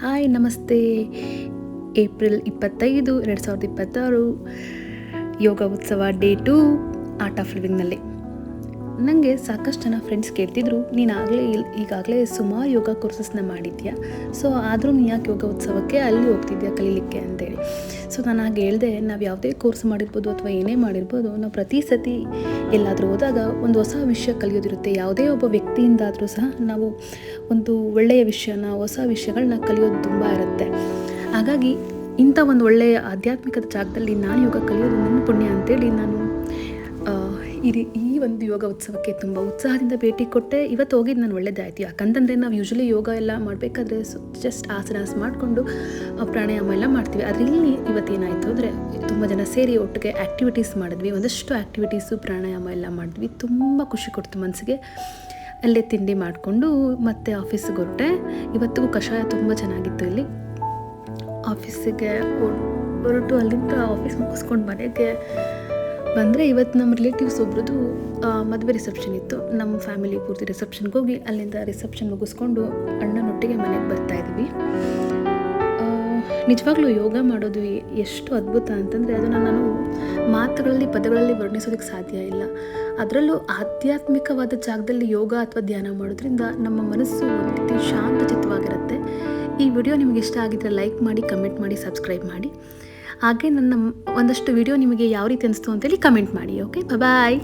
Hi ನಮಸ್ತೆ. April 25, 2026 ಯೋಗ ಉತ್ಸವ day 2 art of ಲಿವಿಂಗ್ನಲ್ಲಿ. ನನಗೆ ಸಾಕಷ್ಟು ಜನ ಫ್ರೆಂಡ್ಸ್ ಕೇಳ್ತಿದ್ರು, ನೀನು ಈಗಾಗಲೇ ಸುಮಾರು ಯೋಗ ಕೋರ್ಸಸ್ನ ಮಾಡಿದ್ಯಾ, ಸೊ ಆದರೂ ನೀನು ಯಾಕೆ ಯೋಗ ಉತ್ಸವಕ್ಕೆ ಅಲ್ಲಿ ಹೋಗ್ತಿದ್ಯಾ ಕಲೀಲಿಕ್ಕೆ ಅಂತೇಳಿ. ಸೊ ನಾನು ಹಾಗೆ ಹೇಳಿದೆ, ನಾವು ಯಾವುದೇ ಕೋರ್ಸ್ ಮಾಡಿರ್ಬೋದು ಅಥವಾ ಏನೇ ಮಾಡಿರ್ಬೋದು, ನಾವು ಪ್ರತಿ ಸತಿ ಎಲ್ಲಾದರೂ ಹೋದಾಗ ಒಂದು ಹೊಸ ವಿಷಯ ಕಲಿಯೋದಿರುತ್ತೆ. ಯಾವುದೇ ಒಬ್ಬ ವ್ಯಕ್ತಿಯಿಂದಾದರೂ ಸಹ ನಾವು ಒಂದು ಒಳ್ಳೆಯ ವಿಷಯನ, ಹೊಸ ವಿಷಯಗಳನ್ನ ಕಲಿಯೋದು ತುಂಬ ಇರುತ್ತೆ. ಹಾಗಾಗಿ ಇಂಥ ಒಂದು ಒಳ್ಳೆಯ ಆಧ್ಯಾತ್ಮಿಕದ ಜಾಗದಲ್ಲಿ ನಾನು ಯೋಗ ಕಲಿಯೋದು ನನ್ನ ಪುಣ್ಯ ಅಂತೇಳಿ ನಾನು ಈ ಒಂದು ಯೋಗ ಉತ್ಸವಕ್ಕೆ ತುಂಬ ಉತ್ಸಾಹದಿಂದ ಭೇಟಿ ಕೊಟ್ಟೆ. ಇವತ್ತು ಹೋಗಿದ್ದು ನಾನು ಒಳ್ಳೆಯದಾಯಿತು. ಯಾಕಂತಂದರೆ ನಾವು ಯೂಶ್ವಲಿ ಯೋಗ ಎಲ್ಲ ಮಾಡಬೇಕಾದ್ರೆ ಜಸ್ಟ್ ಆಸನಾಸ್ ಮಾಡಿಕೊಂಡು ಪ್ರಾಣಾಯಾಮ ಎಲ್ಲ ಮಾಡ್ತೀವಿ. ಆದರೆ ಇಲ್ಲಿ ಇವತ್ತೇನಾಯಿತು ಅಂದರೆ ತುಂಬ ಜನ ಸೇರಿ ಒಟ್ಟಿಗೆ ಆ್ಯಕ್ಟಿವಿಟೀಸ್ ಮಾಡಿದ್ವಿ. ಒಂದಷ್ಟು ಆ್ಯಕ್ಟಿವಿಟೀಸು ಪ್ರಾಣಾಯಾಮ ಎಲ್ಲ ಮಾಡಿದ್ವಿ. ತುಂಬ ಖುಷಿ ಕೊಡ್ತು ಮನಸ್ಸಿಗೆ. ಅಲ್ಲೇ ತಿಂಡಿ ಮಾಡಿಕೊಂಡು ಮತ್ತೆ ಆಫೀಸಿಗೆ ಹೊರಟೆ. ಇವತ್ತಿಗೂ ಕಷಾಯ ತುಂಬ ಚೆನ್ನಾಗಿತ್ತು. ಇಲ್ಲಿ ಆಫೀಸಿಗೆ ಹೊರಟು ಅಲ್ಲಿಂದ ಆಫೀಸ್ ಮುಗಿಸ್ಕೊಂಡು ಮನೆಗೆ ಬಂದರೆ ಇವತ್ತು ನಮ್ಮ ರಿಲೇಟಿವ್ಸ್ ಒಬ್ರದ್ದು ಮದುವೆ ರಿಸೆಪ್ಷನ್ ಇತ್ತು. ನಮ್ಮ ಫ್ಯಾಮಿಲಿ ಪೂರ್ತಿ ರಿಸೆಪ್ಷನ್ಗೆ ಹೋಗಿ ಅಲ್ಲಿಂದ ರಿಸೆಪ್ಷನ್ ಮುಗಿಸ್ಕೊಂಡು ಅಣ್ಣನೊಟ್ಟಿಗೆ ಮನೆಗೆ ಬರ್ತಾಯಿದ್ವಿ. ನಿಜವಾಗ್ಲೂ ಯೋಗ ಮಾಡೋದು ಎಷ್ಟು ಅದ್ಭುತ ಅಂತಂದರೆ ಅದನ್ನು ನಾನು ಪದಗಳಲ್ಲಿ ವರ್ಣಿಸೋದಕ್ಕೆ ಸಾಧ್ಯ ಇಲ್ಲ. ಅದರಲ್ಲೂ ಆಧ್ಯಾತ್ಮಿಕವಾದ ಜಾಗದಲ್ಲಿ ಯೋಗ ಅಥವಾ ಧ್ಯಾನ ಮಾಡೋದ್ರಿಂದ ನಮ್ಮ ಮನಸ್ಸು ಒಂದು ರೀತಿ ಶಾಂತಚಿತ್ತವಾಗಿರುತ್ತೆ. ಈ ವಿಡಿಯೋ ನಿಮಗೆ ಇಷ್ಟ ಆಗಿದ್ದರೆ ಲೈಕ್ ಮಾಡಿ, ಕಮೆಂಟ್ ಮಾಡಿ, ಸಬ್ಸ್ಕ್ರೈಬ್ ಮಾಡಿ. ಹಾಗೆ ನನ್ನ ಒಂದಷ್ಟು ವಿಡಿಯೋ ನಿಮಗೆ ಯಾವ ರೀತಿ ಅನಿಸ್ತು ಅಂತೇಳಿ ಕಮೆಂಟ್ ಮಾಡಿ. ಓಕೆ, ಬಾಯ್.